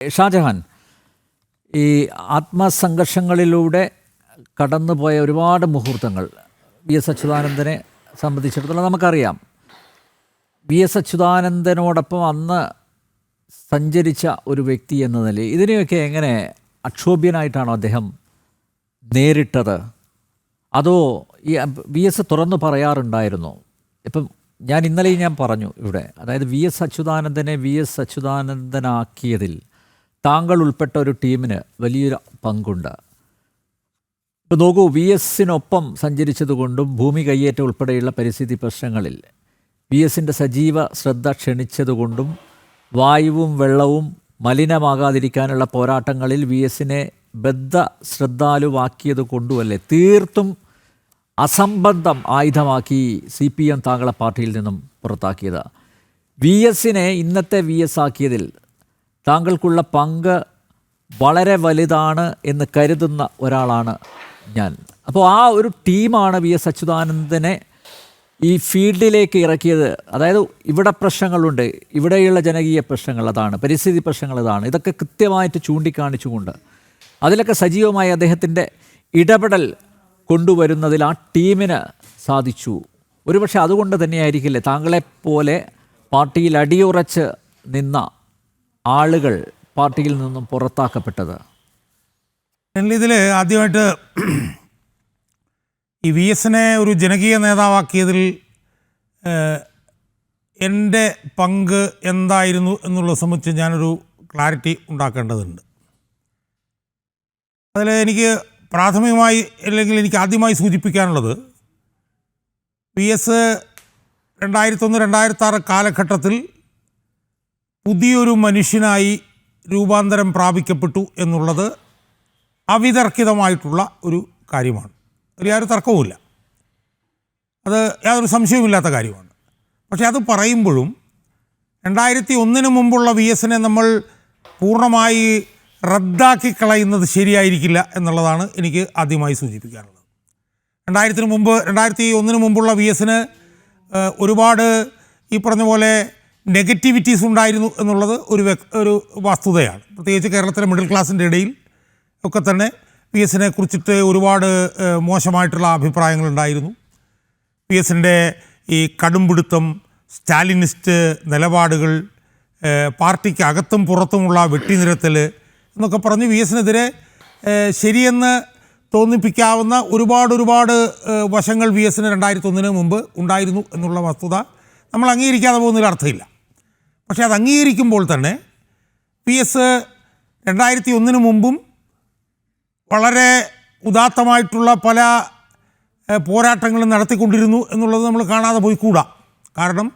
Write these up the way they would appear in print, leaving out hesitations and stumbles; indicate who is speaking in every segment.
Speaker 1: ഷാജഹാൻ, ഈ ആത്മസംഘർഷങ്ങളിലൂടെ കടന്നുപോയ ഒരുപാട് മുഹൂർത്തങ്ങൾ വി എസ് അച്യുതാനന്ദനെ സംബന്ധിച്ചിടത്തോളം നമുക്കറിയാം. വി എസ് അച്യുതാനന്ദനോടൊപ്പം അന്ന് സഞ്ചരിച്ച ഒരു വ്യക്തി എന്ന നിലയിൽ ഇതിനെയൊക്കെ എങ്ങനെ അക്ഷോഭ്യനായിട്ടാണോ അദ്ദേഹം നേരിട്ടത്? അതോ ഈ വി എസ് തുറന്നു പറയാറുണ്ടായിരുന്നു? ഇപ്പം ഇന്നലെയും ഞാൻ പറഞ്ഞു ഇവിടെ, അതായത് വി എസ് അച്യുതാനന്ദനാക്കിയതിൽ താങ്കൾ ഉൾപ്പെട്ട ഒരു ടീമിന് വലിയൊരു പങ്കുണ്ട്. ഇപ്പോൾ നോക്കൂ, വി എസിനൊപ്പം സഞ്ചരിച്ചതുകൊണ്ടും ഭൂമി കയ്യേറ്റം ഉൾപ്പെടെയുള്ള പരിസ്ഥിതി പ്രശ്നങ്ങളിൽ വി എസിൻ്റെ സജീവ ശ്രദ്ധ ക്ഷണിച്ചതുകൊണ്ടും വായുവും വെള്ളവും മലിനമാകാതിരിക്കാനുള്ള പോരാട്ടങ്ങളിൽ വി എസിനെ ശ്രദ്ധാലുവാക്കിയത് കൊണ്ടുമല്ലേ തീർത്തും അസംബന്ധം ആയുധമാക്കി CPM താങ്കളെ പാർട്ടിയിൽ നിന്നും പുറത്താക്കിയത്? വി എസിനെ ഇന്നത്തെ വി എസ് ആക്കിയതിൽ താങ്കൾക്കുള്ള പങ്ക് വളരെ വലുതാണ് എന്ന് കരുതുന്ന ഒരാളാണ് ഞാൻ. അപ്പോൾ ആ ഒരു ടീമാണ് വി എസ് അച്യുതാനന്ദനെ ഈ ഫീൽഡിലേക്ക് ഇറക്കിയത്. അതായത് ഇവിടെ പ്രശ്നങ്ങളുണ്ട്, ഇവിടെയുള്ള ജനകീയ പ്രശ്നങ്ങൾ അതാണ്, പരിസ്ഥിതി പ്രശ്നങ്ങൾ അതാണ്, ഇതൊക്കെ കൃത്യമായിട്ട് ചൂണ്ടിക്കാണിച്ചുകൊണ്ട് അതിലൊക്കെ സജീവമായി അദ്ദേഹത്തിൻ്റെ ഇടപെടൽ കൊണ്ടുവരുന്നതിൽ ആ ടീമിന് സാധിച്ചു. ഒരുപക്ഷെ അതുകൊണ്ട് തന്നെയായിരിക്കില്ലേ താങ്കളെപ്പോലെ പാർട്ടിയിൽ അടിയുറച്ച് നിന്ന ആളുകൾ പാർട്ടിയിൽ നിന്നും പുറത്താക്കപ്പെട്ടത്?
Speaker 2: ഇതിൽ ആദ്യമായിട്ട് ഈ വി എസിനെ ഒരു ജനകീയ നേതാവാക്കിയതിൽ എൻ്റെ പങ്ക് എന്തായിരുന്നു എന്നുള്ളത് സംബന്ധിച്ച് ഞാനൊരു ക്ലാരിറ്റി ഉണ്ടാക്കേണ്ടതുണ്ട്. അതിൽ എനിക്ക് പ്രാഥമികമായി അല്ലെങ്കിൽ എനിക്ക് ആദ്യമായി സൂചിപ്പിക്കാനുള്ളത്, വി എസ് 2001-2006 കാലഘട്ടത്തിൽ പുതിയൊരു മനുഷ്യനായി രൂപാന്തരം പ്രാപിക്കപ്പെട്ടു എന്നുള്ളത് അവിതർക്കിതമായിട്ടുള്ള ഒരു കാര്യമാണ്. അതിൽ യാതൊരു തർക്കവുമില്ല, അത് യാതൊരു സംശയവുമില്ലാത്ത കാര്യമാണ്. പക്ഷേ അത് പറയുമ്പോഴും 2001 മുമ്പുള്ള വി എസിനെ നമ്മൾ പൂർണ്ണമായി റദ്ദാക്കി കളയുന്നത് ശരിയായിരിക്കില്ല എന്നുള്ളതാണ് എനിക്ക് ആദ്യമായി സൂചിപ്പിക്കാനുള്ളത്. 2001 മുമ്പുള്ള വി എസിന് ഒരുപാട് ഈ പറഞ്ഞ പോലെ നെഗറ്റിവിറ്റീസ് ഉണ്ടായിരുന്നു എന്നുള്ളത് ഒരു വസ്തുതയാണ്. പ്രത്യേകിച്ച് കേരളത്തിലെ മിഡിൽ ക്ലാസിൻ്റെ ഇടയിൽ ഒക്കെ തന്നെ വി എസിനെ കുറിച്ചിട്ട് ഒരുപാട് മോശമായിട്ടുള്ള അഭിപ്രായങ്ങളുണ്ടായിരുന്നു. വി എസിൻ്റെ ഈ കടുംപിടുത്തം, സ്റ്റാലിനിസ്റ്റ് നിലപാടുകൾ, പാർട്ടിക്ക് അകത്തും പുറത്തുമുള്ള വെട്ടിനിരത്തൽ എന്നൊക്കെ പറഞ്ഞ് വി എസിനെതിരെ ശരിയെന്ന് തോന്നിപ്പിക്കാവുന്ന ഒരുപാട് വശങ്ങൾ വി എസിന് 2001 മുമ്പ് ഉണ്ടായിരുന്നു എന്നുള്ള വസ്തുത നമ്മൾ അംഗീകരിക്കാതെ പോകുന്നതിൽ അർത്ഥമില്ല. പക്ഷേ അത് അംഗീകരിക്കുമ്പോൾ തന്നെ വി എസ് 2001 മുമ്പും വളരെ ഉദാത്തമായിട്ടുള്ള പല പോരാട്ടങ്ങളും നടത്തിക്കൊണ്ടിരുന്നു എന്നുള്ളത് നമ്മൾ കാണാതെ പോയിക്കൂടാ. കാരണം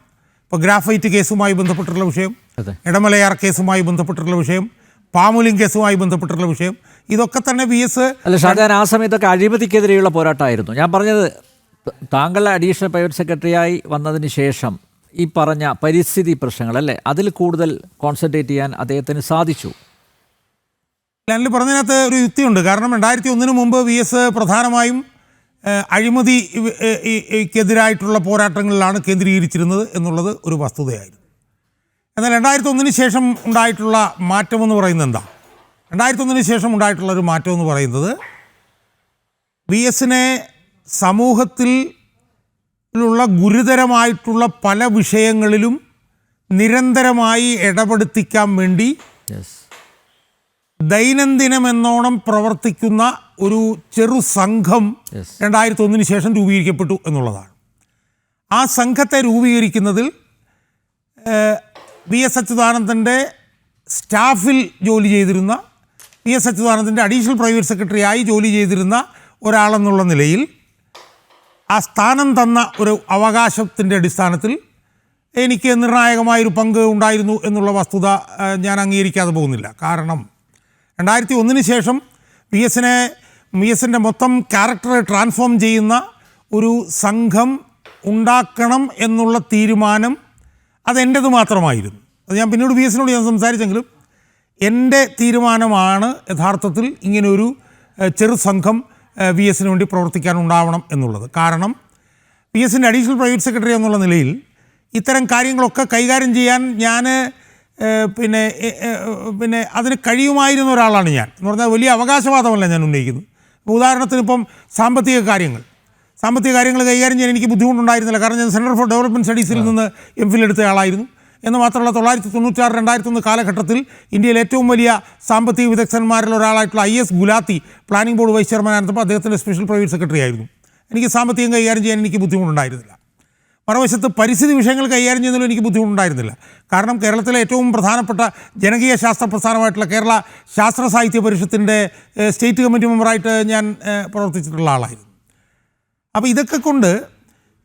Speaker 2: ഇപ്പോൾ ഗ്രാഫൈറ്റ് കേസുമായി ബന്ധപ്പെട്ടിട്ടുള്ള വിഷയം, ഇടമലയാർ കേസുമായി ബന്ധപ്പെട്ടിട്ടുള്ള വിഷയം, പാമുലിംഗ് കേസുമായി ബന്ധപ്പെട്ടിട്ടുള്ള വിഷയം, ഇതൊക്കെ തന്നെ വി എസ്
Speaker 1: ഷാജഹാൻ ആ സമയത്തൊക്കെ അഴിമതിക്കെതിരെയുള്ള പോരാട്ടമായിരുന്നു. ഞാൻ പറഞ്ഞത് താങ്കളുടെ അഡീഷണൽ പ്രൈവറ്റ് സെക്രട്ടറിയായി വന്നതിന് ശേഷം ഈ പറഞ്ഞ പരിസ്ഥിതി പ്രശ്നങ്ങളല്ലേ അതിൽ കൂടുതൽ കോൺസെൻട്രേറ്റ് ചെയ്യാൻ അദ്ദേഹത്തിന് സാധിച്ചു.
Speaker 2: ഞാൻ പറഞ്ഞതിനകത്ത് ഒരു യുക്തിയുണ്ട്. കാരണം 2001 മുമ്പ് വി എസ് പ്രധാനമായും അഴിമതിക്കെതിരായിട്ടുള്ള പോരാട്ടങ്ങളിലാണ് കേന്ദ്രീകരിച്ചിരുന്നത് എന്നുള്ളത് ഒരു വസ്തുതയായിരുന്നു. എന്നാൽ 2001 ശേഷം ഉണ്ടായിട്ടുള്ള മാറ്റമെന്ന് പറയുന്നത് എന്താ? 2001 ശേഷം ഉണ്ടായിട്ടുള്ളൊരു മാറ്റമെന്ന് പറയുന്നത് വി എസിനെ സമൂഹത്തിലുള്ള ഗുരുതരമായിട്ടുള്ള പല വിഷയങ്ങളിലും നിരന്തരമായി ഇടപെടുത്തിക്കാൻ വേണ്ടി ദൈനംദിനമെന്നോണം പ്രവർത്തിക്കുന്ന ഒരു ചെറു സംഘം 2001 ശേഷം രൂപീകരിക്കപ്പെട്ടു എന്നുള്ളതാണ്. ആ സംഘത്തെ രൂപീകരിക്കുന്നതിൽ വി എസ് അച്യുതാനന്ദൻ്റെ സ്റ്റാഫിൽ ജോലി ചെയ്തിരുന്ന, വി എസ് അച്യുതാനന്ദൻ്റെ അഡീഷണൽ പ്രൈവറ്റ് സെക്രട്ടറിയായി ജോലി ചെയ്തിരുന്ന ഒരാളെന്നുള്ള നിലയിൽ ആ സ്ഥാനം തന്ന ഒരു അവകാശത്തിൻ്റെ അടിസ്ഥാനത്തിൽ എനിക്ക് നിർണായകമായൊരു പങ്ക് ഉണ്ടായിരുന്നു എന്നുള്ള വസ്തുത ഞാൻ അംഗീകരിക്കാതെ പോകുന്നില്ല. കാരണം 2001 ശേഷം വി എസിൻ്റെ മൊത്തം ക്യാരക്ടറെ ട്രാൻസ്ഫോം ചെയ്യുന്ന ഒരു സംഘം ഉണ്ടാക്കണം എന്നുള്ള തീരുമാനം അതെൻ്റേത് മാത്രമായിരുന്നു. അത് ഞാൻ പിന്നീട് വി എസിനോട് ഞാൻ സംസാരിച്ചെങ്കിലും എൻ്റെ തീരുമാനമാണ് യഥാർത്ഥത്തിൽ ഇങ്ങനെയൊരു ചെറു സംഘം വി എസിന് വേണ്ടി പ്രവർത്തിക്കാനുണ്ടാവണം എന്നുള്ളത്. കാരണം വി എസിൻ്റെ അഡീഷണൽ പ്രൈവറ്റ് സെക്രട്ടറി എന്നുള്ള നിലയിൽ ഇത്തരം കാര്യങ്ങളൊക്കെ കൈകാര്യം ചെയ്യാൻ ഞാൻ പിന്നെ പിന്നെ അതിന് കഴിയുമായിരുന്ന ഒരാളാണ് ഞാൻ എന്ന് പറഞ്ഞാൽ വലിയ അവകാശവാദമല്ല ഞാൻ ഉന്നയിക്കുന്നത്. ഉദാഹരണത്തിന് ഇപ്പം സാമ്പത്തിക കാര്യങ്ങൾ കൈകാര്യം ചെയ്യാൻ എനിക്ക് ബുദ്ധിമുട്ടുണ്ടായിരുന്നില്ല. കാരണം ഞാൻ സെൻറ്റർ ഫോർ ഡെവലപ്മെൻറ്റ് സ്റ്റഡീസിൽ നിന്ന് MPhil എടുത്ത ആളായിരുന്നു. എന്ന് മാത്രമല്ല 1996-2001 കാലഘട്ടത്തിൽ ഇന്ത്യയിലെ ഏറ്റവും വലിയ സാമ്പത്തിക വിദഗ്ധന്മാരിൽ ഒരാളായിട്ടുള്ള IS Gulati planning board vice ചെയർമാനായിരുന്നപ്പോൾ അദ്ദേഹത്തിൻ്റെ സ്പെഷ്യൽ പ്രൈവറ്റ് സെക്രട്ടറി ആയിരുന്നു. എനിക്ക് സാമ്പത്തികം കൈകാര്യം ചെയ്യാൻ എനിക്ക് ബുദ്ധിമുട്ടുണ്ടായിരുന്നില്ല. മറുവശത്ത് പരിസ്ഥിതി വിഷയങ്ങൾ കൈകാര്യം ചെയ്യുന്നതിലും എനിക്ക് ബുദ്ധിമുട്ടുണ്ടായിരുന്നില്ല. കാരണം കേരളത്തിലെ ഏറ്റവും പ്രധാനപ്പെട്ട ജനകീയ ശാസ്ത്ര പ്രസ്ഥാനമായിട്ടുള്ള കേരള ശാസ്ത്ര സാഹിത്യ പരിഷത്തിൻ്റെ സ്റ്റേറ്റ് കമ്മിറ്റി മെമ്പറായിട്ട് ഞാൻ പ്രവർത്തിച്ചിട്ടുള്ള ആളായിരുന്നു. അപ്പോൾ ഇതൊക്കെ കൊണ്ട്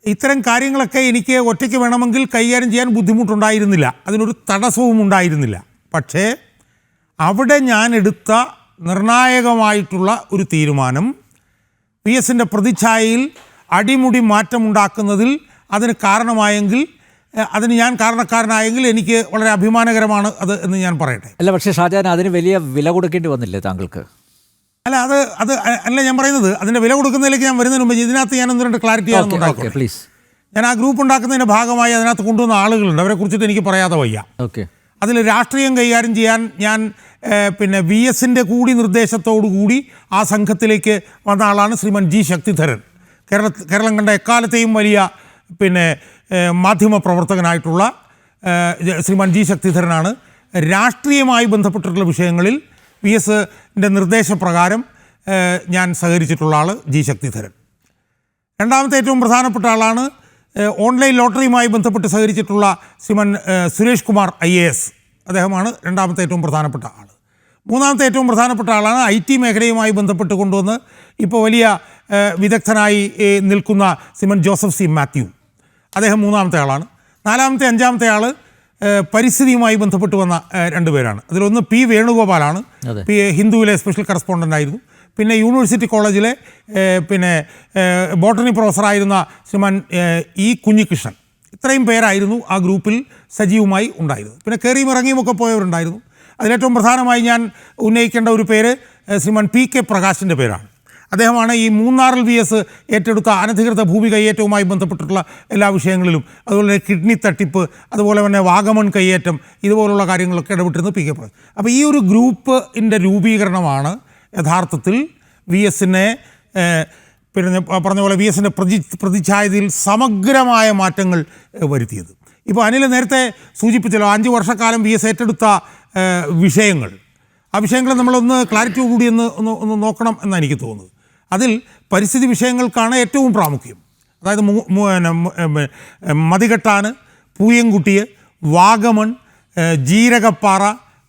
Speaker 2: ഇത്തരം കാര്യങ്ങളൊക്കെ എനിക്ക് ഒറ്റയ്ക്ക് വേണമെങ്കിൽ കൈകാര്യം ചെയ്യാൻ ബുദ്ധിമുട്ടുണ്ടായിരുന്നില്ല, അതിനൊരു തടസ്സവും ഉണ്ടായിരുന്നില്ല. പക്ഷേ അവിടെ ഞാൻ എടുത്ത നിർണായകമായിട്ടുള്ള ഒരു തീരുമാനം PS-ൻ്റെ പ്രതിച്ഛായയിൽ അടിമുടി മാറ്റമുണ്ടാക്കുന്നതിൽ അതിന് കാരണമായെങ്കിൽ, അതിന് ഞാൻ കാരണക്കാരനായെങ്കിൽ എനിക്ക് വളരെ അഭിമാനകരമാണ് അത് എന്ന് ഞാൻ പറയട്ടെ.
Speaker 1: അല്ല, പക്ഷേ ഷാജഹാൻ അതിന് വലിയ വില കൊടുക്കേണ്ടി വന്നില്ലേ താങ്കൾക്ക്?
Speaker 2: അല്ല, അത് അല്ല ഞാൻ പറയുന്നത്. അതിൻ്റെ വില കൊടുക്കുന്നതിലേക്ക് ഞാൻ വരുന്നതിന് മുമ്പ് ഇതിനകത്ത് ഞാൻ ഒന്ന് രണ്ട് ക്ലാരിറ്റി ആകുന്നുണ്ടാക്കും.
Speaker 1: പ്ലീസ്.
Speaker 2: ഞാൻ ആ ഗ്രൂപ്പ് ഉണ്ടാക്കുന്നതിൻ്റെ ഭാഗമായി അതിനകത്ത് കൊണ്ടുവന്ന ആളുകളുണ്ട്, അവരെ കുറിച്ചിട്ട് എനിക്ക് പറയാതെ വയ്യ.
Speaker 1: ഓക്കെ.
Speaker 2: അതിൽ രാഷ്ട്രീയം കൈകാര്യം ചെയ്യാൻ ഞാൻ പിന്നെ VS-ൻ്റെ കൂടി നിർദ്ദേശത്തോടു കൂടി ആ സംഘത്തിലേക്ക് വന്ന ആളാണ് ശ്രീമാൻ G ശക്തിധരൻ. കേരളം കണ്ട എക്കാലത്തെയും വലിയ പിന്നെ മാധ്യമ പ്രവർത്തകനായിട്ടുള്ള ശ്രീമാൻ G ശക്തിധരനാണ്. രാഷ്ട്രീയമായി ബന്ധപ്പെട്ടിട്ടുള്ള വിഷയങ്ങളിൽ PS-ൻ്റെ നിർദ്ദേശപ്രകാരം ഞാൻ സഹകരിച്ചിട്ടുള്ള ആൾ G ശക്തിധരൻ. രണ്ടാമത്തെ ഏറ്റവും പ്രധാനപ്പെട്ട ആളാണ് ഓൺലൈൻ ലോട്ടറിയുമായി ബന്ധപ്പെട്ട് സഹകരിച്ചിട്ടുള്ള ശ്രീമാൻ സുരേഷ് കുമാർ IAS. അദ്ദേഹമാണ് രണ്ടാമത്തെ ഏറ്റവും പ്രധാനപ്പെട്ട ആൾ. മൂന്നാമത്തെ ഏറ്റവും പ്രധാനപ്പെട്ട ആളാണ് IT മേഖലയുമായി ബന്ധപ്പെട്ട് കൊണ്ടുവന്ന് ഇപ്പോൾ വലിയ വിദഗ്ധനായി നിൽക്കുന്ന ശ്രീമാൻ ജോസഫ് C മാത്യു. അദ്ദേഹം മൂന്നാമത്തെ ആളാണ്. നാലാമത്തെ അഞ്ചാമത്തെ ആൾ പരിസ്ഥിതിയുമായി ബന്ധപ്പെട്ട് വന്ന രണ്ടുപേരാണ്. അതിലൊന്ന് P വേണുഗോപാലാണ്, ഹിന്ദുവിലെ സ്പെഷ്യൽ കറസ്പോണ്ടൻ്റ് ആയിരുന്നു. പിന്നെ യൂണിവേഴ്സിറ്റി കോളേജിലെ പിന്നെ ബോട്ടണി പ്രൊഫസറായിരുന്ന ശ്രീമാൻ E കുഞ്ഞികൃഷ്ണൻ. ഇത്രയും പേരായിരുന്നു ആ ഗ്രൂപ്പിൽ സജീവമായി ഉണ്ടായിരുന്നത്. പിന്നെ കയറിയും ഇറങ്ങിയുമൊക്കെ പോയവരുണ്ടായിരുന്നു. അതിലേറ്റവും പ്രധാനമായി ഞാൻ ഉന്നയിക്കേണ്ട ഒരു പേര് ശ്രീമാൻ PK പ്രകാശിൻ്റെ പേരാണ്. അദ്ദേഹമാണ് ഈ മൂന്നാറിൽ VS ഏറ്റെടുത്ത അനധികൃത ഭൂമി കയ്യേറ്റവുമായി ബന്ധപ്പെട്ടിട്ടുള്ള എല്ലാ വിഷയങ്ങളിലും, അതുപോലെ കിഡ്നി തട്ടിപ്പ്, അതുപോലെ തന്നെ വാഗമൺ കയ്യേറ്റം, ഇതുപോലുള്ള കാര്യങ്ങളൊക്കെ ഇടപെട്ടിരുന്നത് PK പ്രകാശ്. അപ്പോൾ ഈ ഒരു ഗ്രൂപ്പിൻ്റെ രൂപീകരണമാണ് യഥാർത്ഥത്തിൽ VS-നെ പിന്നെ പറഞ്ഞ പോലെ VS-ൻ്റെ പ്രതിച്ഛായതയിൽ സമഗ്രമായ മാറ്റങ്ങൾ വരുത്തിയത്. ഇപ്പോൾ അനിൽ നേരത്തെ സൂചിപ്പിച്ചല്ലോ 5 വർഷക്കാലം VS ഏറ്റെടുത്ത വിഷയങ്ങൾ. ആ വിഷയങ്ങൾ നമ്മളൊന്ന് ക്ലാരിറ്റി കൂടി ഒന്ന് നോക്കണം എന്നാണ് എനിക്ക് തോന്നുന്നത്. അതിൽ പരിസ്ഥിതി വിഷയങ്ങൾക്കാണ് ഏറ്റവും പ്രാമുഖ്യം. അതായത് മതികെട്ടാന്, പൂയംകുട്ടി, വാഗമൺ, ജീരകപ്പാറ,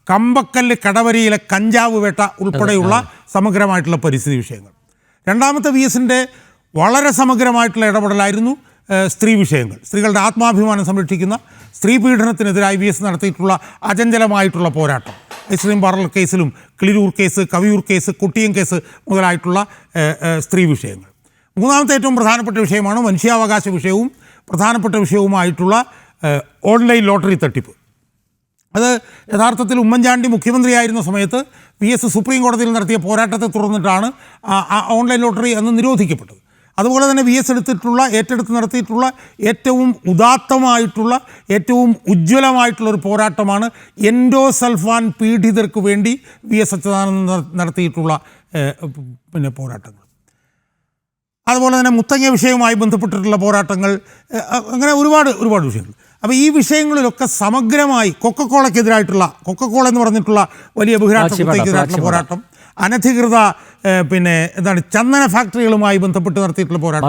Speaker 2: കമ്പക്കല്ല് കടവരിയിലെ കഞ്ചാവ് വേട്ട ഉൾപ്പെടെയുള്ള സമഗ്രമായിട്ടുള്ള പരിസ്ഥിതി വിഷയങ്ങൾ. രണ്ടാമത്തെ VS-ൻ്റെ വളരെ സമഗ്രമായിട്ടുള്ള ഇടപെടലായിരുന്നു സ്ത്രീ വിഷയങ്ങൾ. സ്ത്രീകളുടെ ആത്മാഭിമാനം സംരക്ഷിക്കുന്ന, സ്ത്രീ പീഡനത്തിനെതിരായി VS നടത്തിയിട്ടുള്ള അചഞ്ചലമായിട്ടുള്ള പോരാട്ടം. ഐസ്ക്രീം പാർലർ കേസിലും Kiliroor case, Kaviyoor case, Kottiyam case മുതലായിട്ടുള്ള സ്ത്രീ വിഷയങ്ങൾ. മൂന്നാമത്തെ ഏറ്റവും പ്രധാനപ്പെട്ട വിഷയമാണ് മനുഷ്യാവകാശ വിഷയവും പ്രധാനപ്പെട്ട വിഷയവുമായിട്ടുള്ള ഓൺലൈൻ ലോട്ടറി തട്ടിപ്പ്. അത് യഥാർത്ഥത്തിൽ ഉമ്മൻചാണ്ടി മുഖ്യമന്ത്രിയായിരുന്ന സമയത്ത് VS സുപ്രീം കോടതിയിൽ നടത്തിയ പോരാട്ടത്തെ തുടർന്നിട്ടാണ് ഓൺലൈൻ ലോട്ടറി അന്ന് നിരോധിക്കപ്പെട്ടത്. അതുപോലെ തന്നെ VS ഏറ്റെടുത്ത് നടത്തിയിട്ടുള്ള ഏറ്റവും ഉദാത്തമായിട്ടുള്ള, ഏറ്റവും ഉജ്ജ്വലമായിട്ടുള്ള ഒരു പോരാട്ടമാണ് എൻഡോസൾഫാൻ പീഡിതർക്ക് വേണ്ടി VS അച്യുതാനന്ദൻ നടത്തിയിട്ടുള്ള പിന്നെ പോരാട്ടങ്ങൾ. അതുപോലെ തന്നെ മുത്തങ്ങ വിഷയവുമായി ബന്ധപ്പെട്ടിട്ടുള്ള പോരാട്ടങ്ങൾ, അങ്ങനെ ഒരുപാട് വിഷയങ്ങൾ. അപ്പോൾ ഈ വിഷയങ്ങളിലൊക്കെ സമഗ്രമായി കൊക്കക്കോള എന്ന് പറഞ്ഞിട്ടുള്ള വലിയ ബഹിരാഷ്ട്രത്തിനെതിരായിട്ടുള്ള പോരാട്ടം, അനധികൃത പിന്നെ ചന്ദന ഫാക്ടറികളുമായി ബന്ധപ്പെട്ട് നടത്തിയിട്ടുള്ള പോരാട്ടം.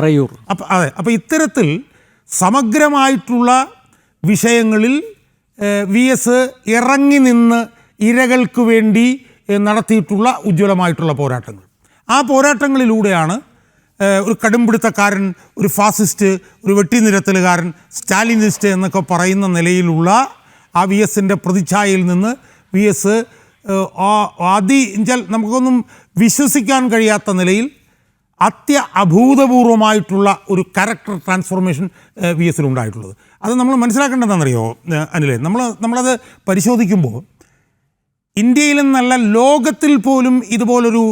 Speaker 2: അപ്പോൾ ഇത്തരത്തിൽ സമഗ്രമായിട്ടുള്ള വിഷയങ്ങളിൽ VS ഇറങ്ങി നിന്ന് ഇരകൾക്ക് വേണ്ടി നടത്തിയിട്ടുള്ള ഉജ്ജ്വലമായിട്ടുള്ള പോരാട്ടങ്ങൾ. ആ പോരാട്ടങ്ങളിലൂടെയാണ് ഒരു കടുംപിടുത്തക്കാരൻ, ഒരു ഫാസിസ്റ്റ്, ഒരു വെട്ടിനിരത്തലുകാരൻ, സ്റ്റാലിനിസ്റ്റ് എന്നൊക്കെ പറയുന്ന നിലയിലുള്ള ആ VS-ൻ്റെ പ്രതിച്ഛായയിൽ നിന്ന് VS നമുക്കൊന്നും വിശ്വസിക്കാൻ കഴിയാത്ത നിലയിൽ അഭൂതപൂർവമായിട്ടുള്ള ഒരു ക്യാരക്ടർ ട്രാൻസ്ഫോർമേഷൻ VS-ലുണ്ടായിട്ടുള്ളത്. അത് നമ്മൾ മനസ്സിലാക്കേണ്ടതെന്നറിയോ അനിലേ? നമ്മളത് പരിശോധിക്കുമ്പോൾ ഇന്ത്യയിൽ നിന്നല്ല ലോകത്തിൽ പോലും ഇതുപോലൊരു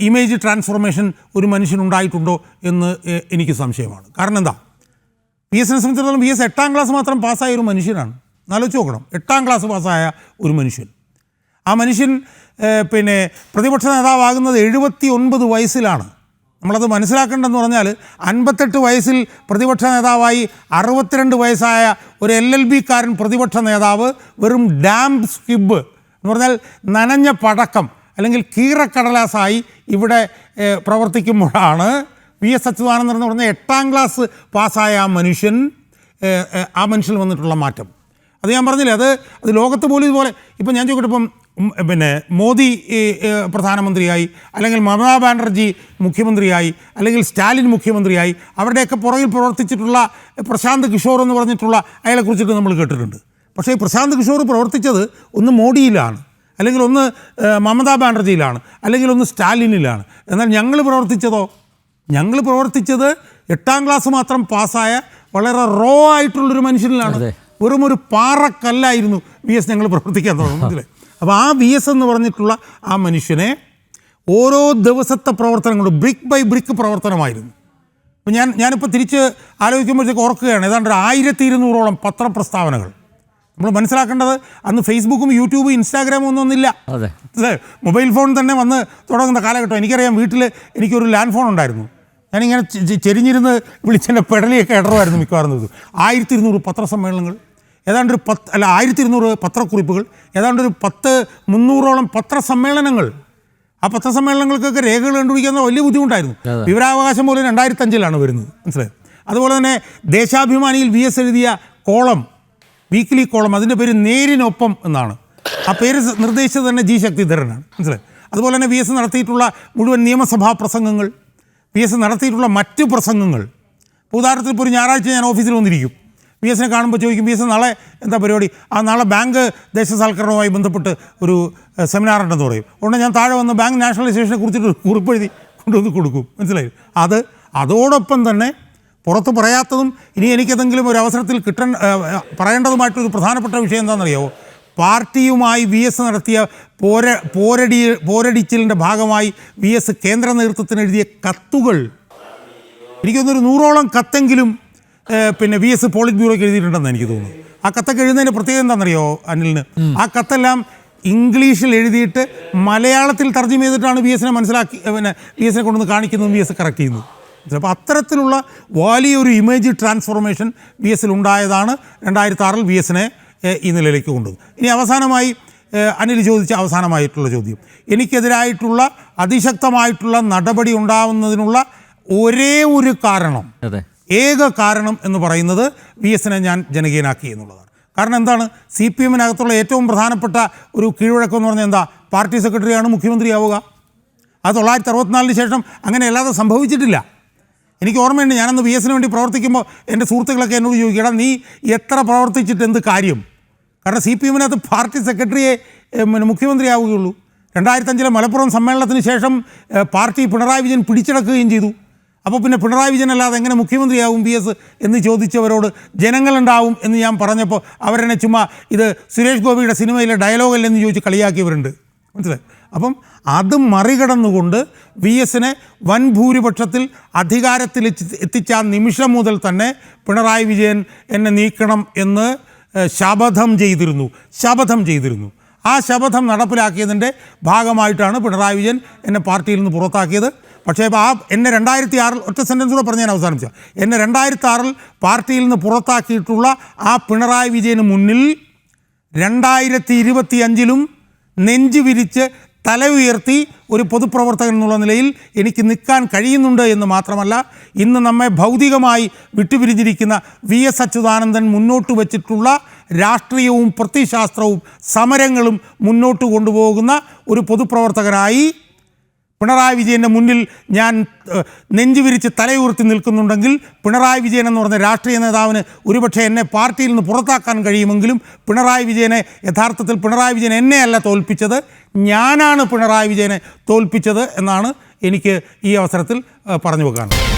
Speaker 2: ഇമേജ് ട്രാൻസ്ഫോർമേഷൻ ഒരു മനുഷ്യനുണ്ടായിട്ടുണ്ടോ എന്ന് എനിക്ക് സംശയമാണ്. കാരണം എന്താ, VS-നെ സംബന്ധിച്ചിടത്തോളം VS 8ാം ക്ലാസ് മാത്രം പാസ്സായ ഒരു മനുഷ്യനാണ്. എന്നാലോചിച്ച് നോക്കണം. 8ാം ക്ലാസ് പാസ്സായ ഒരു മനുഷ്യൻ, ആ മനുഷ്യൻ പിന്നെ പ്രതിപക്ഷ നേതാവാകുന്നത് 79 വയസ്സിലാണ്. നമ്മളത് മനസ്സിലാക്കേണ്ടതെന്ന് പറഞ്ഞാൽ 58 വയസ്സിൽ പ്രതിപക്ഷ നേതാവായി 62 വയസ്സായ ഒരു LLB-കാരൻ പ്രതിപക്ഷ നേതാവ് വെറും ഡാംപ് സ്കിബ് എന്ന് പറഞ്ഞാൽ നനഞ്ഞ പടക്കം അല്ലെങ്കിൽ കീറക്കടലാസായി ഇവിടെ പ്രവർത്തിക്കുമ്പോഴാണ് VS അച്യുതാനന്ദൻ എന്ന് പറഞ്ഞ 8ാം ക്ലാസ് പാസ്സായ ആ മനുഷ്യൻ വന്നിട്ടുള്ള മാറ്റം. അത് ഞാൻ പറഞ്ഞില്ലേ, അത് ലോകത്ത് പോലും ഇതുപോലെ. ഇപ്പം ഞാൻ ചോദിക്കട്ടെ, ഇപ്പം പിന്നെ മോദി പ്രധാനമന്ത്രിയായി, അല്ലെങ്കിൽ മമതാ ബാനർജി മുഖ്യമന്ത്രിയായി, അല്ലെങ്കിൽ സ്റ്റാലിൻ മുഖ്യമന്ത്രിയായി, അവരുടെയൊക്കെ പുറകിൽ പ്രവർത്തിച്ചിട്ടുള്ള പ്രശാന്ത് കിഷോർ എന്ന് പറഞ്ഞിട്ടുള്ള അയാളെക്കുറിച്ചിട്ട് നമ്മൾ കേട്ടിട്ടുണ്ട്. പക്ഷേ പ്രശാന്ത് കിഷോർ പ്രവർത്തിച്ചത് ഒന്ന് മോഡിയിലാണ്, അല്ലെങ്കിൽ ഒന്ന് മമതാ ബാനർജിയിലാണ്, അല്ലെങ്കിൽ ഒന്ന് സ്റ്റാലിനിലാണ്. എന്നാൽ ഞങ്ങൾ പ്രവർത്തിച്ചത് 8ാം ക്ലാസ് മാത്രം പാസ്സായ വളരെ റോ ആയിട്ടുള്ളൊരു മനുഷ്യനിലാണ്. വെറും ഒരു പാറക്കല്ലായിരുന്നു VS ഞങ്ങൾ പ്രവർത്തിക്കാൻ തുടങ്ങുന്നതിൽ. അപ്പോൾ ആ VS എന്ന് പറഞ്ഞിട്ടുള്ള ആ മനുഷ്യനെ ഓരോ ദിവസത്തെ പ്രവർത്തനങ്ങളും ബ്രിക്ക് ബൈ ബ്രിക്ക് പ്രവർത്തനമായിരുന്നു. അപ്പോൾ ഞാനിപ്പോൾ തിരിച്ച് ആലോചിക്കുമ്പോഴത്തേക്ക് ഓർക്കുകയാണ്, ഏതാണ്ട് 1200ഓളം പത്രപ്രസ്താവനകൾ. നമ്മൾ മനസ്സിലാക്കേണ്ടത് അന്ന് ഫേസ്ബുക്കും യൂട്യൂബും ഇൻസ്റ്റാഗ്രാമും ഒന്നുമില്ല. മൊബൈൽ ഫോൺ തന്നെ വന്ന് തുടങ്ങുന്ന കാലഘട്ടം. എനിക്കറിയാം, വീട്ടിൽ എനിക്കൊരു ലാൻഡ് ഫോൺ ഉണ്ടായിരുന്നു. ഞാനിങ്ങനെ ചെരിഞ്ഞിരുന്ന് വിളിച്ചെൻ്റെ പെടലിയൊക്കെ ഇടറുമായിരുന്നു മിക്കവാറും ദിവസം. 1200 പത്രസമ്മേളനങ്ങൾ, ഏതാണ്ട് 1200 പത്രക്കുറിപ്പുകൾ, ഏതാണ്ട് 300ഓളം പത്രസമ്മേളനങ്ങൾ. ആ പത്രസമ്മേളനങ്ങൾക്കൊക്കെ രേഖകൾ കണ്ടുപിടിക്കാൻ വലിയ ബുദ്ധിമുട്ടായിരുന്നു. വിവരാവകാശം പോലും 2005-ലാണ് വരുന്നത്, മനസ്സിലായി. അതുപോലെ തന്നെ ദേശാഭിമാനിയിൽ VS എഴുതിയ കോളം, വീക്കിലി കോളം, അതിൻ്റെ പേര് നേരിനൊപ്പം എന്നാണ്. ആ പേര് നിർദ്ദേശിച്ചത് തന്നെ G ശക്തിധരനാണ്, മനസ്സിലായി. അതുപോലെ തന്നെ VS നടത്തിയിട്ടുള്ള മുഴുവൻ നിയമസഭാ പ്രസംഗങ്ങൾ, VS നടത്തിയിട്ടുള്ള മറ്റ് പ്രസംഗങ്ങൾ. ഉദാഹരണത്തിന് ഇപ്പോൾ ഒരു ഞായറാഴ്ച ഞാൻ ഓഫീസിൽ വന്നിരിക്കും, VS കാണുമ്പോൾ ചോദിക്കും, VS നാളെ എന്താ പരിപാടി? നാളെ ബാങ്ക് ദേശസാൽക്കരണവുമായി ബന്ധപ്പെട്ട് ഒരു സെമിനാർ ഉണ്ടെന്ന് പറയും. ഉടനെ ഞാൻ താഴെ വന്ന് ബാങ്ക് നാഷണലൈസേഷനെ കുറിച്ചിട്ട് കുറിപ്പെഴുതി കൊണ്ടുവന്ന് കൊടുക്കും, മനസ്സിലായി. അതോടൊപ്പം തന്നെ പുറത്ത് പറയാത്തതും ഇനി എനിക്കെന്തെങ്കിലും ഒരു അവസരത്തിൽ പറയേണ്ടതുമായിട്ടൊരു പ്രധാനപ്പെട്ട വിഷയം എന്താണെന്നറിയാമോ? പാർട്ടിയുമായി VS നടത്തിയ പോരടിച്ചിലിൻ്റെ ഭാഗമായി VS കേന്ദ്ര നേതൃത്വത്തിന് എഴുതിയ കത്തുകൾ, എനിക്കൊന്നൊരു 100ഓളം കത്തെങ്കിലും പിന്നെ VS പോളിറ്റ് ബ്യൂറോയ്ക്ക് എഴുതിയിട്ടുണ്ടെന്ന് എനിക്ക് തോന്നുന്നു. ആ കത്തൊക്കെ എഴുതുന്നതിൻ്റെ പ്രത്യേകത എന്താണെന്നറിയോ അനിലിന്? ആ കത്തെല്ലാം ഇംഗ്ലീഷിൽ എഴുതിയിട്ട് മലയാളത്തിൽ തർജ്ജമ ചെയ്തിട്ടാണ് VSനെ മനസ്സിലാക്കി, പിന്നെ VSനെ കൊണ്ടുവന്ന് കാണിക്കുന്നതും VS കറക്റ്റ് ചെയ്യുന്നത്. അപ്പോൾ അത്തരത്തിലുള്ള വലിയൊരു ഇമേജ് ട്രാൻസ്ഫോർമേഷൻ VSൽ ഉണ്ടായതാണ് 2006-ൽ VSനെ ഈ നിലയിലേക്ക് കൊണ്ടുവന്നത്. ഇനി അവസാനമായി അനിൽ ചോദിച്ച അവസാനമായിട്ടുള്ള ചോദ്യം, എനിക്കെതിരായിട്ടുള്ള അതിശക്തമായിട്ടുള്ള നടപടി ഉണ്ടാവുന്നതിനുള്ള ഒരേ ഒരു കാരണം, ഏക കാരണം എന്ന് പറയുന്നത് VSനെ ഞാൻ ജനകീയനാക്കി എന്നുള്ളതാണ്. കാരണം എന്താണ്? CPM-നകത്തുള്ള ഏറ്റവും പ്രധാനപ്പെട്ട ഒരു കീഴ്വഴക്കം എന്ന് പറഞ്ഞാൽ എന്താ? പാർട്ടി സെക്രട്ടറിയാണ് മുഖ്യമന്ത്രിയാവുക. അത് 1964-ന് ശേഷം അങ്ങനെ അല്ലാതെ സംഭവിച്ചിട്ടില്ല. എനിക്ക് ഓർമ്മയുണ്ട്, ഞാനന്ന് VSന് വേണ്ടി പ്രവർത്തിക്കുമ്പോൾ എൻ്റെ സുഹൃത്തുക്കളൊക്കെ എന്നോട് ചോദിക്കും, എടാ നീ എത്ര പ്രവർത്തിച്ചിട്ട് എന്ത് കാര്യം? കാരണം CPM-നകത്ത് പാർട്ടി സെക്രട്ടറിയെ മുഖ്യമന്ത്രിയാവുകയുള്ളൂ. 2005-ലെ മലപ്പുറം സമ്മേളനത്തിന് ശേഷം പാർട്ടി പിണറായി വിജയൻ പിടിച്ചെടുക്കുകയും ചെയ്തു. അപ്പോൾ പിന്നെ പിണറായി വിജയൻ അല്ലാതെ എങ്ങനെ മുഖ്യമന്ത്രിയാവും VS എന്ന് ചോദിച്ചവരോട് ജനങ്ങളുണ്ടാവും എന്ന് ഞാൻ പറഞ്ഞപ്പോൾ അവരെന്നെ ചുമ്മാ ഇത് സുരേഷ് ഗോപിയുടെ സിനിമയിലെ ഡയലോഗല്ലെന്ന് ചോദിച്ച് കളിയാക്കിയവരുണ്ട്, മനസ്സിലായി. അപ്പം അത് മറികടന്നുകൊണ്ട് VSനെ വൻ ഭൂരിപക്ഷത്തിൽ അധികാരത്തിൽ എത്തിച്ച ആ നിമിഷം മുതൽ തന്നെ പിണറായി വിജയൻ എന്നെ നീക്കണം എന്ന് ശപഥം ചെയ്തിരുന്നു. ആ ശപഥം നടപ്പിലാക്കിയതിൻ്റെ ഭാഗമായിട്ടാണ് പിണറായി വിജയൻ എന്നെ പാർട്ടിയിൽ നിന്ന് പുറത്താക്കിയത്. പക്ഷേ എന്നെ 2006-ൽ ഒറ്റ സെൻറ്റൻസ് കൂടെ പറഞ്ഞ് ഞാൻ അവസാനിപ്പിച്ച, എന്നെ 2006-ൽ പാർട്ടിയിൽ നിന്ന് പുറത്താക്കിയിട്ടുള്ള ആ പിണറായി വിജയന് മുന്നിൽ 2025-ലും നെഞ്ചു വിരിച്ച് തല ഉയർത്തി ഒരു പൊതുപ്രവർത്തകൻ എന്നുള്ള നിലയിൽ എനിക്ക് നിൽക്കാൻ കഴിയുന്നുണ്ട് എന്ന് മാത്രമല്ല, ഇന്ന് നമ്മെ ഭൗതികമായി വിട്ടുപിരിഞ്ഞിരിക്കുന്ന VS അച്യുതാനന്ദൻ മുന്നോട്ട് വച്ചിട്ടുള്ള രാഷ്ട്രീയവും പ്രത്യയശാസ്ത്രവും സമരങ്ങളും മുന്നോട്ട് കൊണ്ടുപോകുന്ന ഒരു പൊതുപ്രവർത്തകനായി പിണറായി വിജയൻ്റെ മുന്നിൽ ഞാൻ നെഞ്ചുവിരിച്ച് തലയുയർത്തി നിൽക്കുന്നുണ്ടെങ്കിൽ പിണറായി വിജയൻ എന്ന് പറഞ്ഞ രാഷ്ട്രീയ നേതാവിന് ഒരുപക്ഷെ എന്നെ പാർട്ടിയിൽ നിന്ന് പുറത്താക്കാൻ കഴിയുമെങ്കിലും യഥാർത്ഥത്തിൽ പിണറായി വിജയൻ എന്നെയല്ല തോൽപ്പിച്ചത്, ഞാനാണ് പിണറായി വിജയനെ തോൽപ്പിച്ചത് എന്നാണ് എനിക്ക് ഈ അവസരത്തിൽ പറഞ്ഞു വെക്കാനുള്ളത്.